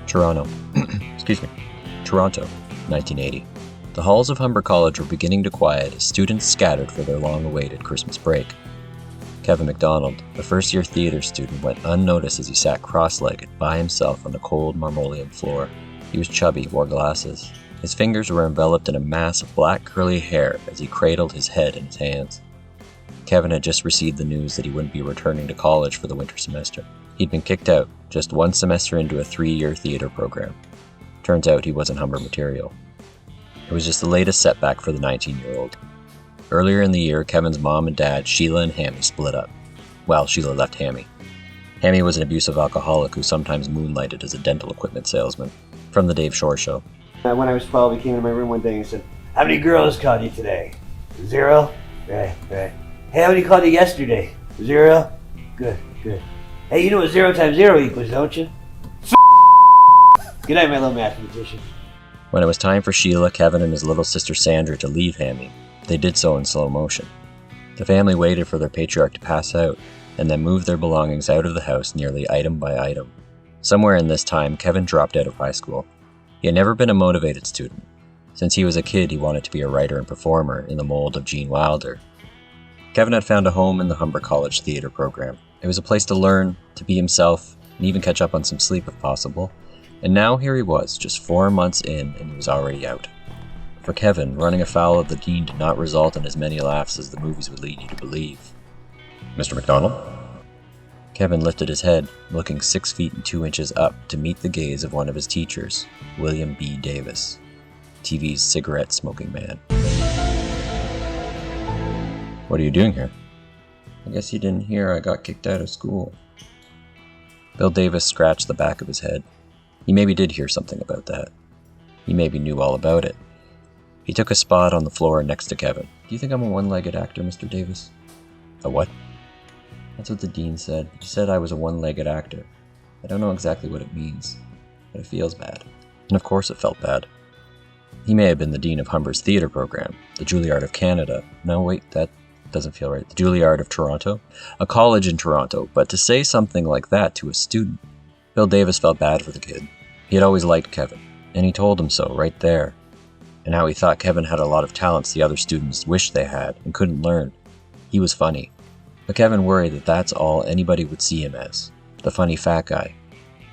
Toronto. Toronto, 1980. The halls of Humber College were beginning to quiet as students scattered for their long-awaited Christmas break. Kevin Mcdonald, a first-year theatre student, went unnoticed as he sat cross-legged by himself on the cold marmoleum floor. He was chubby, wore glasses. His fingers were enveloped in a mass of black curly hair as he cradled his head in his hands. Kevin had just received the news that he wouldn't be returning to college for the winter semester. He'd been kicked out just one semester into a 3-year theatre program. Turns out he wasn't Humber material. It was just the latest setback for the 19-year-old. Earlier in the year, Kevin's mom and dad, Sheila and Hammy, split up. Well, Sheila left Hammy. Hammy was an abusive alcoholic who sometimes moonlighted as a dental equipment salesman. From the Dave Shore Show. When I was 12, he came into my room one day and said, "How many girls called you today?" 0? Right. Hey, how many called you yesterday? 0? Good. Hey, you know what 0 times 0 equals, don't you? Good night, my little mathematician. When it was time for Sheila, Kevin, and his little sister Sandra to leave Hammy, they did so in slow motion. The family waited for their patriarch to pass out, and then moved their belongings out of the house nearly item by item. Somewhere in this time, Kevin dropped out of high school. He had never been a motivated student. Since he was a kid, he wanted to be a writer and performer in the mold of Gene Wilder. Kevin had found a home in the Humber College theatre program. It was a place to learn, to be himself, and even catch up on some sleep if possible. And now here he was, just 4 months in, and he was already out. For Kevin, running afoul of the dean did not result in as many laughs as the movies would lead you to believe. "Mr. McDonald?" Kevin lifted his head, looking 6 feet and 2 inches up to meet the gaze of one of his teachers, William B. Davis, TV's cigarette-smoking man. "What are you doing here?" "I guess you didn't hear I got kicked out of school." Bill Davis scratched the back of his head. He maybe did hear something about that. He maybe knew all about it. He took a spot on the floor next to Kevin. "Do you think I'm a one-legged actor, Mr. Davis?" "A what?" "That's what the dean said. He said I was a one-legged actor. I don't know exactly what it means, but it feels bad." And of course it felt bad. He may have been the dean of Humber's theatre program, the Juilliard of Canada. No, wait, that doesn't feel right. The Juilliard of Toronto? A college in Toronto, but to say something like that to a student. Bill Davis felt bad for the kid. He had always liked Kevin, and he told him so right there. And how he thought Kevin had a lot of talents the other students wished they had and couldn't learn. He was funny. But Kevin worried that that's all anybody would see him as. The funny fat guy.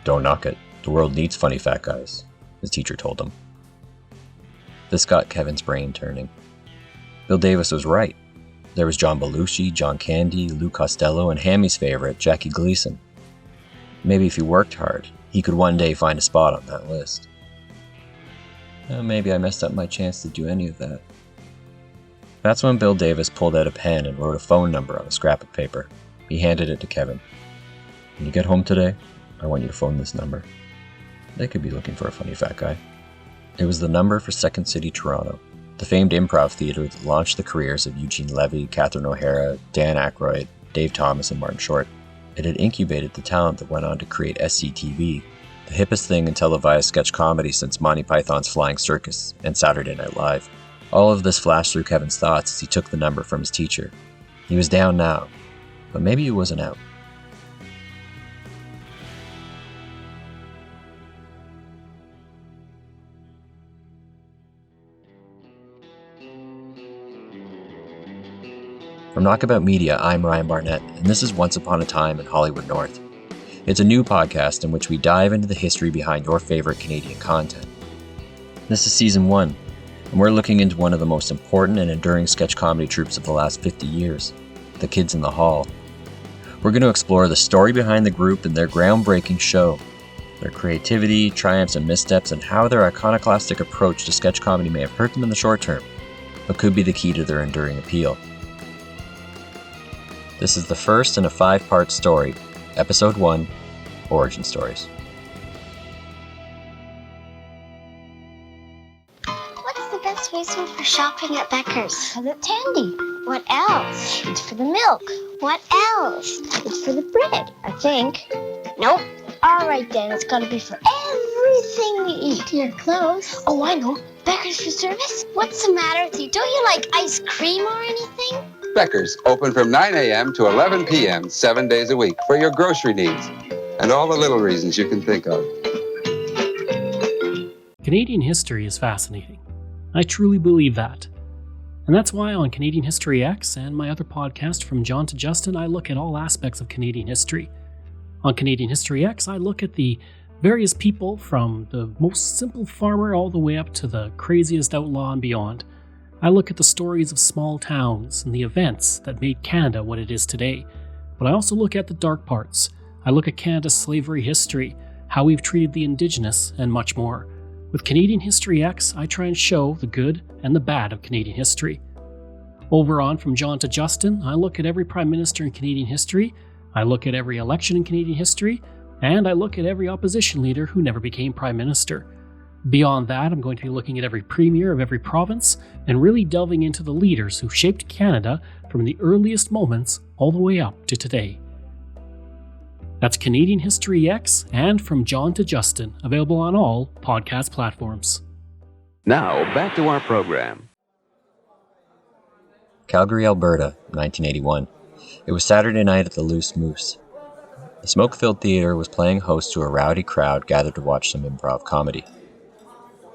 "Don't knock it. The world needs funny fat guys," his teacher told him. This got Kevin's brain turning. Bill Davis was right. There was John Belushi, John Candy, Lou Costello, and Hammy's favorite, Jackie Gleason. Maybe if he worked hard, he could one day find a spot on that list. Maybe I messed up my chance to do any of that. That's when Bill Davis pulled out a pen and wrote a phone number on a scrap of paper. He handed it to Kevin. "When you get home today, I want you to phone this number. They could be looking for a funny fat guy." It was the number for Second City, Toronto, the famed improv theatre that launched the careers of Eugene Levy, Catherine O'Hara, Dan Aykroyd, Dave Thomas, and Martin Short. It had incubated the talent that went on to create SCTV, the hippest thing in televised sketch comedy since Monty Python's Flying Circus and Saturday Night Live. All of this flashed through Kevin's thoughts as he took the number from his teacher. He was down now, but maybe he wasn't out. From Knockabout Media, I'm Ryan Barnett, and this is Once Upon a Time in Hollywood North. It's a new podcast in which we dive into the history behind your favorite Canadian content. This is Season 1, and we're looking into one of the most important and enduring sketch comedy troupes of the last 50 years, the Kids in the Hall. We're going to explore the story behind the group and their groundbreaking show, their creativity, triumphs and missteps, and how their iconoclastic approach to sketch comedy may have hurt them in the short term, but could be the key to their enduring appeal. This is the first in a 5-part story, Episode 1, Origin Stories. What's the best reason for shopping at Becker's? Because it's handy. What else? It's for the milk. What else? It's for the bread, I think. Nope. All right, then. It's got to be for everything you eat. Your clothes. Oh, I know. Becker's for service? What's the matter with you? Don't you like ice cream or anything? Becker's, open from 9 a.m. to 11 p.m. 7 days a week for your grocery needs and all the little reasons you can think of. Canadian history is fascinating. I truly believe that. And that's why on Canadian History X and my other podcast From John to Justin, I look at all aspects of Canadian history. On Canadian History X, I look at the various people from the most simple farmer all the way up to the craziest outlaw and beyond. I look at the stories of small towns and the events that made Canada what it is today. But I also look at the dark parts. I look at Canada's slavery history, how we've treated the Indigenous, and much more. With Canadian History X, I try and show the good and the bad of Canadian history. Over on From John to Justin, I look at every Prime Minister in Canadian history, I look at every election in Canadian history, and I look at every opposition leader who never became Prime Minister. Beyond that, I'm going to be looking at every Premier of every province, and really delving into the leaders who shaped Canada from the earliest moments all the way up to today. That's Canadian History X and From John to Justin, available on all podcast platforms. Now, back to our program. Calgary, Alberta, 1981. It was Saturday night at the Loose Moose. The smoke-filled theater was playing host to a rowdy crowd gathered to watch some improv comedy.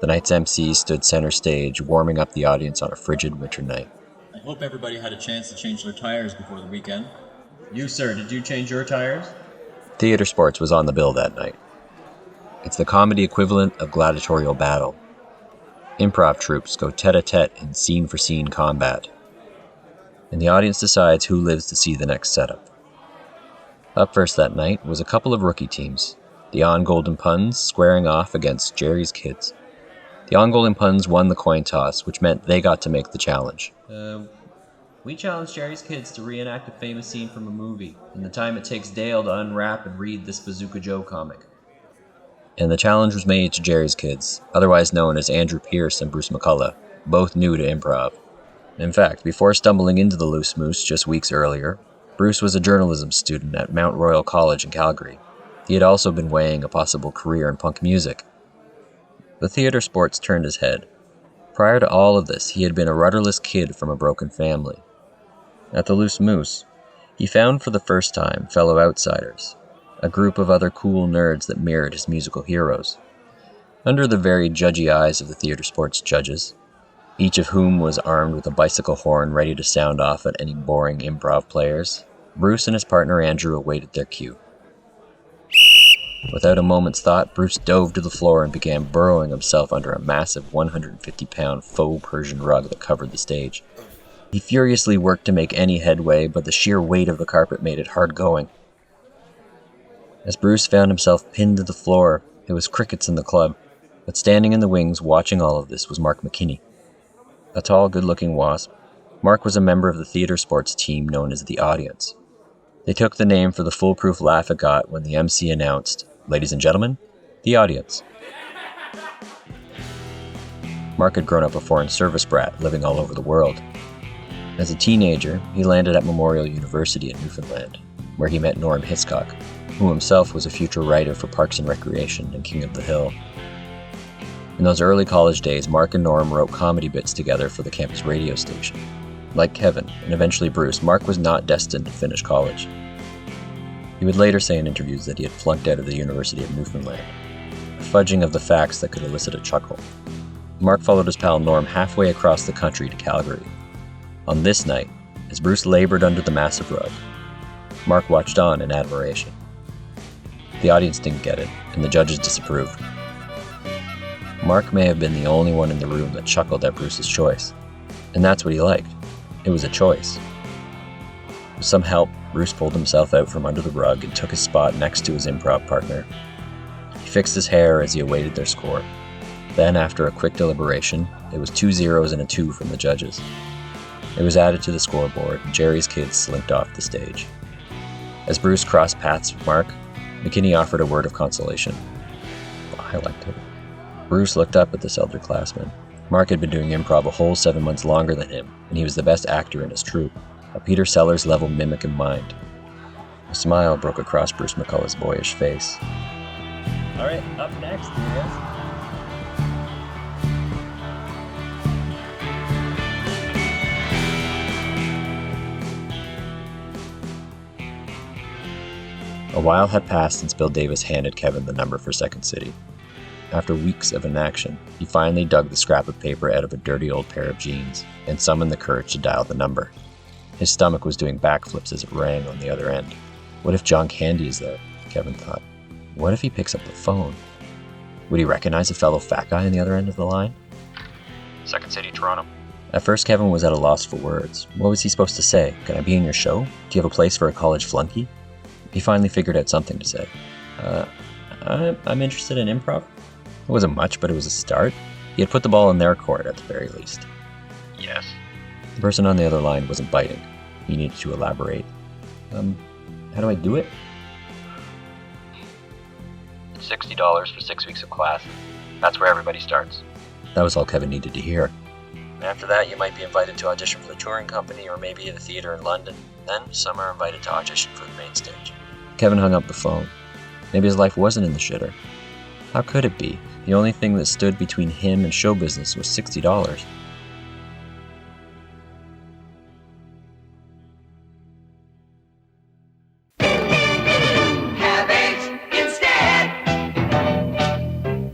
The night's MC stood center stage, warming up the audience on a frigid winter night. I hope everybody had a chance to change their tires before the weekend. You, sir, did you change your tires? Theater sports was on the bill that night. It's the comedy equivalent of gladiatorial battle. Improv troupes go tete-a-tete in scene-for-scene combat. And the audience decides who lives to see the next setup. Up first that night was a couple of rookie teams, the On Golden Puns squaring off against Jerry's Kids. The On Golden Puns won the coin toss, which meant they got to make the challenge. We challenged Jerry's Kids to reenact a famous scene from a movie, in the time it takes Dale to unwrap and read this Bazooka Joe comic. And the challenge was made to Jerry's Kids, otherwise known as Andrew Pierce and Bruce McCullough, both new to improv. In fact, before stumbling into the Loose Moose just weeks earlier, Bruce was a journalism student at Mount Royal College in Calgary. He had also been weighing a possible career in punk music. The theater sports turned his head. Prior to all of this, he had been a rudderless kid from a broken family. At the Loose Moose, he found for the first time fellow outsiders, a group of other cool nerds that mirrored his musical heroes. Under the very judgy eyes of the theater sports judges, each of whom was armed with a bicycle horn ready to sound off at any boring improv players, Bruce and his partner Andrew awaited their cue. Without a moment's thought, Bruce dove to the floor and began burrowing himself under a massive 150-pound faux Persian rug that covered the stage. He furiously worked to make any headway, but the sheer weight of the carpet made it hard going. As Bruce found himself pinned to the floor, it was crickets in the club, but standing in the wings watching all of this was Mark Mckinney. A tall, good-looking wasp, Mark was a member of the theater sports team known as The Audience. They took the name for the foolproof laugh it got when the MC announced, "Ladies and gentlemen, The Audience." Mark had grown up a foreign service brat living all over the world. As a teenager, he landed at Memorial University in Newfoundland, where he met Norm Hiscock, who himself was a future writer for Parks and Recreation and King of the Hill. In those early college days, Mark and Norm wrote comedy bits together for the campus radio station. Like Kevin, and eventually Bruce, Mark was not destined to finish college. He would later say in interviews that he had flunked out of the University of Newfoundland, a fudging of the facts that could elicit a chuckle. Mark followed his pal Norm halfway across the country to Calgary. On this night, as Bruce labored under the massive rug, Mark watched on in admiration. The audience didn't get it, and the judges disapproved. Mark may have been the only one in the room that chuckled at Bruce's choice, and that's what he liked. It was a choice. With some help, Bruce pulled himself out from under the rug and took his spot next to his improv partner. He fixed his hair as he awaited their score. Then, after a quick deliberation, it was 2 zeros and a 2 from the judges. It was added to the scoreboard, and Jerry's Kids slinked off the stage. As Bruce crossed paths with Mark, Mckinney offered a word of consolation. Well, I liked it. Bruce looked up at this elder classman. Mark had been doing improv a whole 7 months longer than him, and he was the best actor in his troupe, a Peter Sellers-level mimic in mind. A smile broke across Bruce McCullough's boyish face. All right, up next, you guys. A while had passed since Bill Davis handed Kevin the number for Second City. After weeks of inaction, he finally dug the scrap of paper out of a dirty old pair of jeans and summoned the courage to dial the number. His stomach was doing backflips as it rang on the other end. What if John Candy is there? Kevin thought. What if he picks up the phone? Would he recognize a fellow fat guy on the other end of the line? Second City, Toronto. At first, Kevin was at a loss for words. What was he supposed to say? Can I be in your show? Do you have a place for a college flunky? He finally figured out something to say. I'm interested in improv. It wasn't much, but it was a start. He had put the ball in their court at the very least. Yes. The person on the other line wasn't biting. He needed to elaborate. How do I do it? $60 for 6 weeks of class. That's where everybody starts. That was all Kevin needed to hear. After that, you might be invited to audition for the touring company or maybe at a theater in London. Then, some are invited to audition for the main stage. Kevin hung up the phone. Maybe his life wasn't in the shitter. How could it be? The only thing that stood between him and show business was $60. Have eggs instead.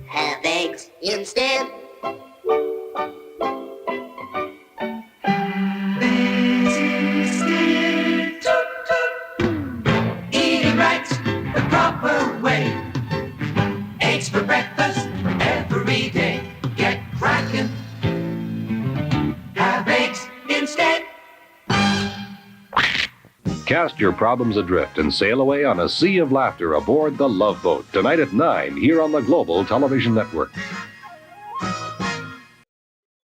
Have eggs instead. Eating right the proper way. Eggs for breakfast every day. Get cracking. Have eggs instead. Cast your problems adrift and sail away on a sea of laughter aboard the Love Boat tonight at 9 here on the Global Television Network.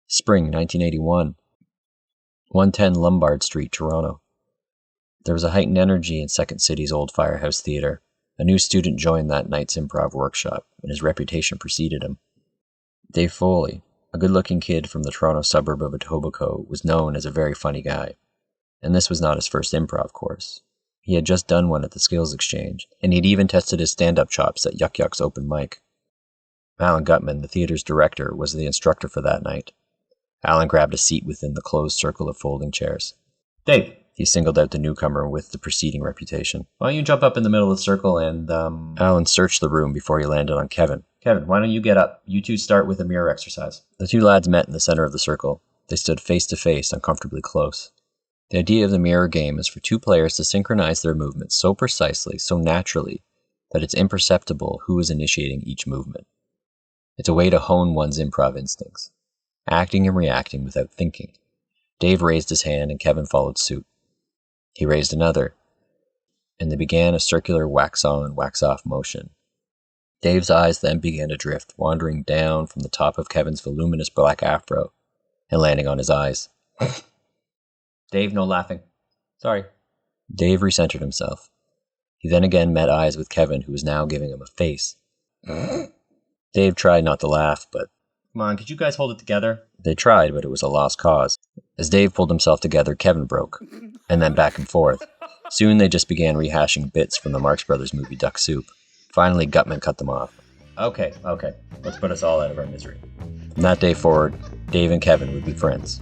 Spring 1981. 110 Lombard Street, Toronto. There was a heightened energy in Second City's old Firehouse Theatre. A new student joined that night's improv workshop, and his reputation preceded him. Dave Foley, a good-looking kid from the Toronto suburb of Etobicoke, was known as a very funny guy. And this was not his first improv course. He had just done one at the Skills Exchange, and he'd even tested his stand-up chops at Yuck Yuck's open mic. Alan Gutman, the theater's director, was the instructor for that night. Alan grabbed a seat within the closed circle of folding chairs. Dave, He singled out the newcomer with the preceding reputation. why don't you jump up in the middle of the circle and, Alan searched the room before he landed on Kevin. Kevin, why don't you get up? You two start with a mirror exercise. The two lads met in the center of the circle. They stood face to face, uncomfortably close. The idea of the mirror game is for two players to synchronize their movements so precisely, so naturally, that it's imperceptible who is initiating each movement. It's a way to hone one's improv instincts, acting and reacting without thinking. Dave raised his hand and Kevin followed suit. He raised another, and they began a circular wax-on, wax-off motion. Dave's eyes then began to drift, wandering down from the top of Kevin's voluminous black afro and landing on his eyes. Dave, no laughing. Sorry. Dave recentered himself. He then again met eyes with Kevin, who was now giving him a face. Dave tried not to laugh, but... Come on, could you guys hold it together? They tried, but it was a lost cause. As Dave pulled himself together, Kevin broke, and then back and forth. Soon they just began rehashing bits from the Marx Brothers movie Duck Soup. Finally, Gutman cut them off. Okay. Let's put us all out of our misery. From that day forward, Dave and Kevin would be friends.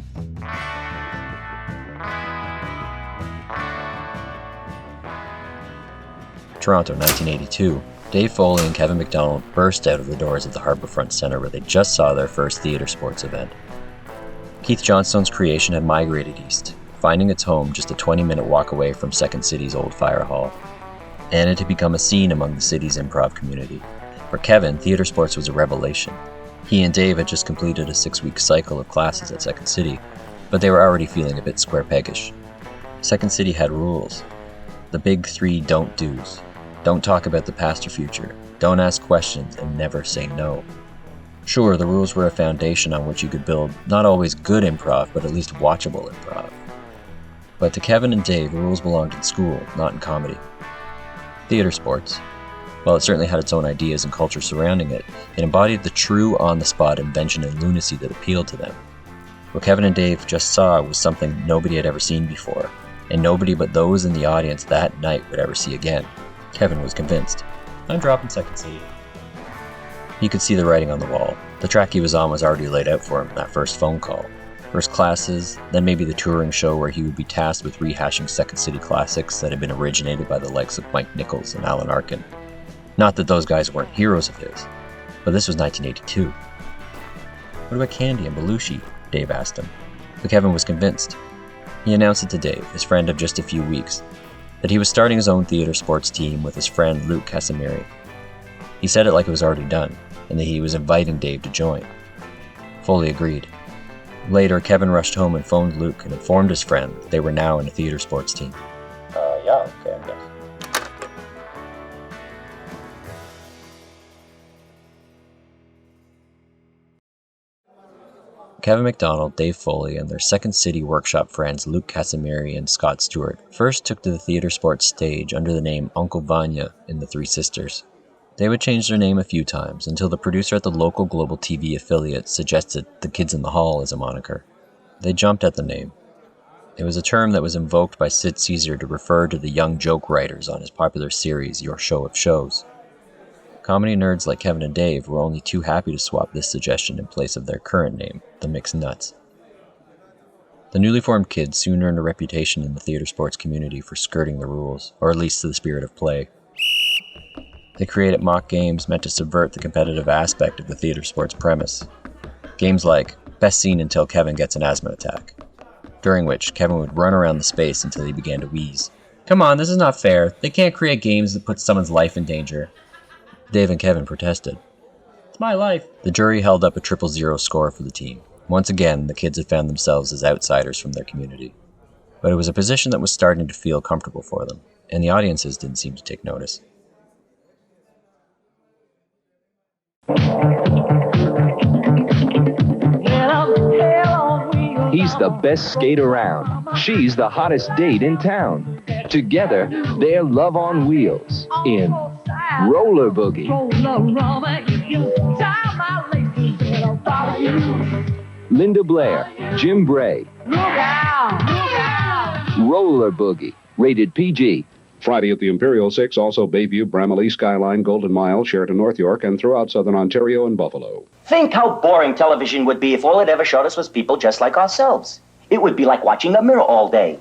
Toronto, 1982. Dave Foley and Kevin Mcdonald burst out of the doors of the Harbourfront Centre where they just saw their first theatre sports event. Keith Johnstone's creation had migrated east, finding its home just a 20-minute walk away from Second City's old fire hall. And it had become a scene among the city's improv community. For Kevin, theatre sports was a revelation. He and Dave had just completed a 6-week cycle of classes at Second City, but they were already feeling a bit square-peggish. Second City had rules. The big 3 don't-dos. Don't talk about the past or future. Don't ask questions and never say no. Sure, the rules were a foundation on which you could build not always good improv, but at least watchable improv. But to Kevin and Dave, the rules belonged in school, not in comedy. Theatre sports, while it certainly had its own ideas and culture surrounding it, it embodied the true on-the-spot invention and lunacy that appealed to them. What Kevin and Dave just saw was something nobody had ever seen before, and nobody but those in the audience that night would ever see again. Kevin was convinced. I'm dropping Second City. He could see the writing on the wall. The track he was on was already laid out for him in that first phone call. First classes, then maybe the touring show where he would be tasked with rehashing Second City classics that had been originated by the likes of Mike Nichols and Alan Arkin. Not that those guys weren't heroes of his. But this was 1982. What about Candy and Belushi? Dave asked him. But Kevin was convinced. He announced it to Dave, his friend of just a few weeks, that he was starting his own theater sports team with his friend Luke Casimiri. He said it like it was already done, and that he was inviting Dave to join. Foley agreed. Later, Kevin rushed home and phoned Luke and informed his friend that they were now in a theater sports team. Yeah, okay, I guess. Kevin Mcdonald, Dave Foley, and their Second City workshop friends Luke Casimiri and Scott Stewart first took to the theater sports stage under the name Uncle Vanya in The Three Sisters. They would change their name a few times until the producer at the local Global TV affiliate suggested The Kids in the Hall as a moniker. They jumped at the name. It was a term that was invoked by Sid Caesar to refer to the young joke writers on his popular series Your Show of Shows. Comedy nerds like Kevin and Dave were only too happy to swap this suggestion in place of their current name, the Mixed Nuts. The newly formed kids soon earned a reputation in the theater sports community for skirting the rules, or at least to the spirit of play. They created mock games meant to subvert the competitive aspect of the theater sports premise. Games like Best Scene Until Kevin Gets an Asthma Attack, during which Kevin would run around the space until he began to wheeze. Come on, this is not fair. They can't create games that put someone's life in danger. Dave and Kevin protested. It's my life. The jury held up a 000 score for the team. Once again, the kids had found themselves as outsiders from their community. But it was a position that was starting to feel comfortable for them, and the audiences didn't seem to take notice. He's the best skate around. She's the hottest date in town. Together, they're love on wheels in Roller Boogie. Linda Blair, Jim Bray. Roller Boogie, rated PG. Friday at the Imperial 6, also Bayview, Bramalea, Skyline, Golden Mile, Sheraton, North York, and throughout southern Ontario and Buffalo. Think how boring television would be if all it ever showed us was people just like ourselves. It would be like watching a mirror all day.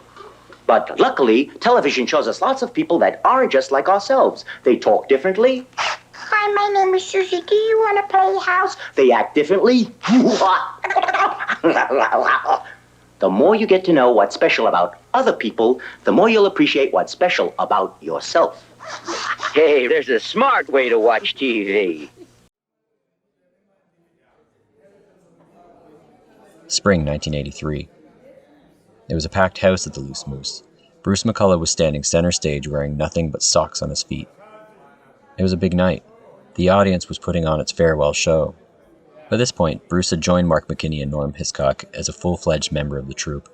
But luckily, television shows us lots of people that aren't just like ourselves. They talk differently. Hi, my name is Susie. Do you want to play house? They act differently. The more you get to know what's special about other people, the more you'll appreciate what's special about yourself. Hey, there's a smart way to watch TV. Spring 1983. It was a packed house at the Loose Moose. Bruce McCullough was standing center stage wearing nothing but socks on his feet. It was a big night. The audience was putting on its farewell show. By this point, Bruce had joined Mark Mckinney and Norm Hiscock as a full-fledged member of the troupe.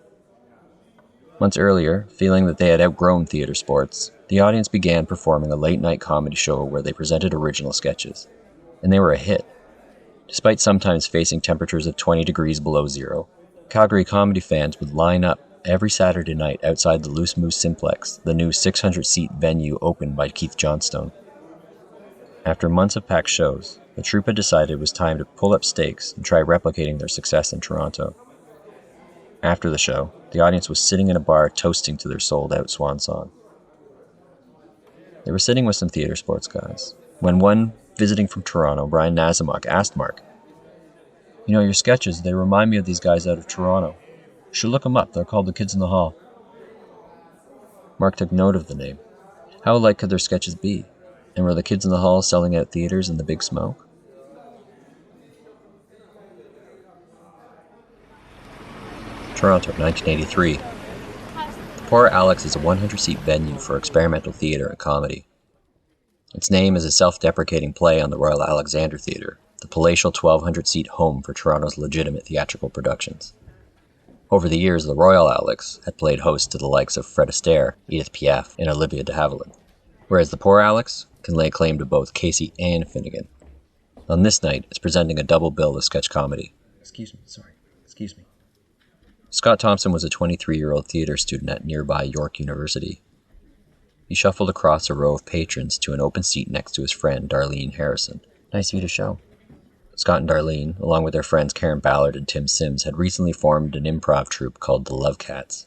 Months earlier, feeling that they had outgrown theater sports, the audience began performing a late-night comedy show where they presented original sketches. And they were a hit. Despite sometimes facing temperatures of 20 degrees below zero, Calgary comedy fans would line up every Saturday night outside the Loose Moose Simplex, the new 600-seat venue opened by Keith Johnstone. After months of packed shows, the troupe had decided it was time to pull up stakes and try replicating their success in Toronto. After the show, the audience was sitting in a bar toasting to their sold-out swan song. They were sitting with some theater sports guys, when one visiting from Toronto, Brian Nazimok, asked Mark, "You know, your sketches, they remind me of these guys out of Toronto. You should look them up, they're called The Kids in the Hall." Mark took note of the name. How alike could their sketches be? And were the Kids in the Hall selling out theaters in the Big Smoke? Toronto, 1983. The Poor Alex is a 100-seat venue for experimental theater and comedy. Its name is a self-deprecating play on the Royal Alexander Theatre, the palatial 1,200-seat home for Toronto's legitimate theatrical productions. Over the years, the Royal Alex had played host to the likes of Fred Astaire, Edith Piaf, and Olivia de Havilland, whereas the Poor Alex can lay claim to both Casey and Finnegan. On this night, it's presenting a double bill of sketch comedy. Excuse me. Scott Thompson was a 23-year-old theater student at nearby York University. He shuffled across a row of patrons to an open seat next to his friend, Darlene Harrison. Nice view to show. Scott and Darlene, along with their friends Karen Ballard and Tim Sims, had recently formed an improv troupe called the Love Cats.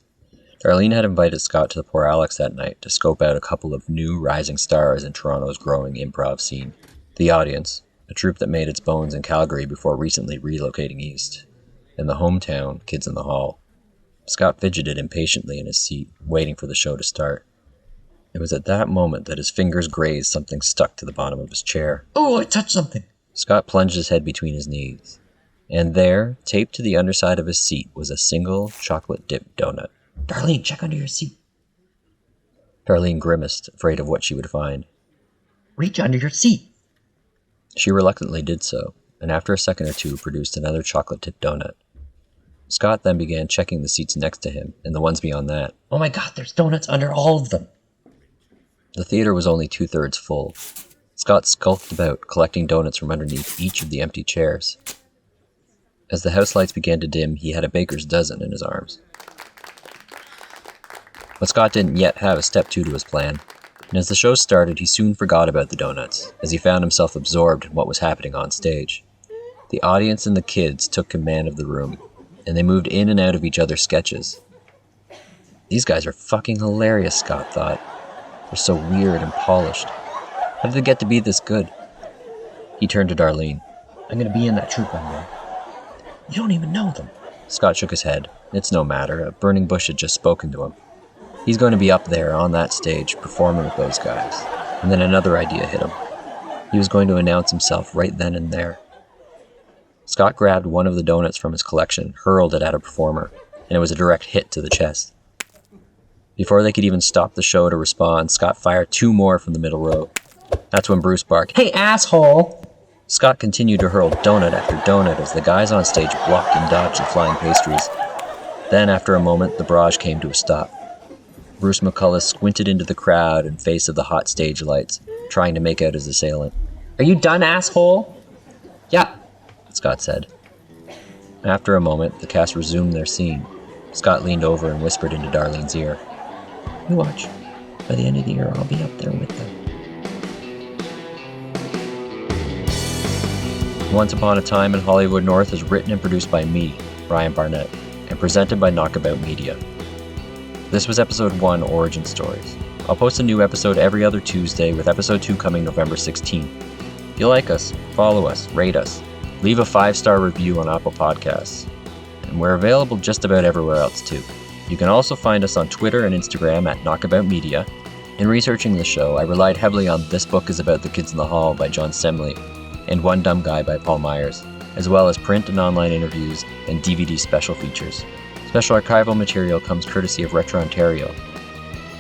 Darlene had invited Scott to the Poor Alex that night to scope out a couple of new rising stars in Toronto's growing improv scene. The audience, a troupe that made its bones in Calgary before recently relocating east. In the hometown, Kids in the Hall. Scott fidgeted impatiently in his seat, waiting for the show to start. It was at that moment that his fingers grazed something stuck to the bottom of his chair. Oh, I touched something! Scott plunged his head between his knees. And there, taped to the underside of his seat, was a single chocolate-dipped donut. Darlene, check under your seat. Darlene grimaced, afraid of what she would find. Reach under your seat. She reluctantly did so, and after a second or two produced another chocolate-tipped donut. Scott then began checking the seats next to him, and the ones beyond that. Oh my god, there's donuts under all of them. The theater was only 2/3 full. Scott skulked about, collecting donuts from underneath each of the empty chairs. As the house lights began to dim, he had a baker's dozen in his arms. But Scott didn't yet have a step 2 to his plan, and as the show started, he soon forgot about the donuts, as he found himself absorbed in what was happening on stage. The audience and the kids took command of the room, and they moved in and out of each other's sketches. These guys are fucking hilarious, Scott thought. They're so weird and polished. How did they get to be this good? He turned to Darlene. I'm gonna be in that troupe one day. You don't even know them. Scott shook his head. It's no matter. A burning bush had just spoken to him. He's going to be up there on that stage, performing with those guys. And then another idea hit him. He was going to announce himself right then and there. Scott grabbed one of the donuts from his collection, hurled it at a performer, and it was a direct hit to the chest. Before they could even stop the show to respond, Scott fired 2 more from the middle row. That's when Bruce barked, "Hey, asshole!" Scott continued to hurl donut after donut as the guys on stage blocked and dodged the flying pastries. Then, after a moment, the barrage came to a stop. Bruce McCullough squinted into the crowd in face of the hot stage lights, trying to make out his assailant. Are you done, asshole? Yeah, Scott said. After a moment, the cast resumed their scene. Scott leaned over and whispered into Darlene's ear. You watch. By the end of the year, I'll be up there with them. Once Upon a Time in Hollywood North is written and produced by me, Ryan Barnett, and presented by Knockabout Media. This was episode 1, Origin Stories. I'll post a new episode every other Tuesday, with episode 2 coming November 16th. If you like us, follow us, rate us, leave a 5-star review on Apple Podcasts. And we're available just about everywhere else too. You can also find us on Twitter and Instagram at Knockabout Media. In researching the show, I relied heavily on This Book is About the Kids in the Hall by John Semley and One Dumb Guy by Paul Meyers, as well as print and online interviews and DVD special features. Special archival material comes courtesy of Retro Ontario.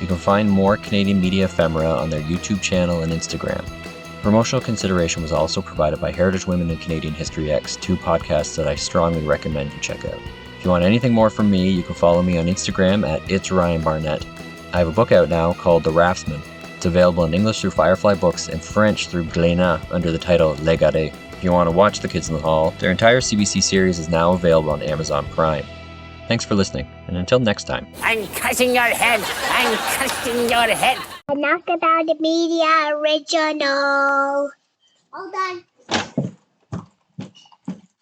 You can find more Canadian media ephemera on their YouTube channel and Instagram. Promotional consideration was also provided by Heritage Women in Canadian History X, 2 podcasts that I strongly recommend you check out. If you want anything more from me, you can follow me on Instagram at itsryanbarnett. I have a book out now called The Raftsman. It's available in English through Firefly Books and French through Glénat under the title Les Garés. If you want to watch The Kids in the Hall, their entire CBC series is now available on Amazon Prime. Thanks for listening, and until next time. I'm cutting your head. I'm cutting your head. A Knockabout Media original. Hold on.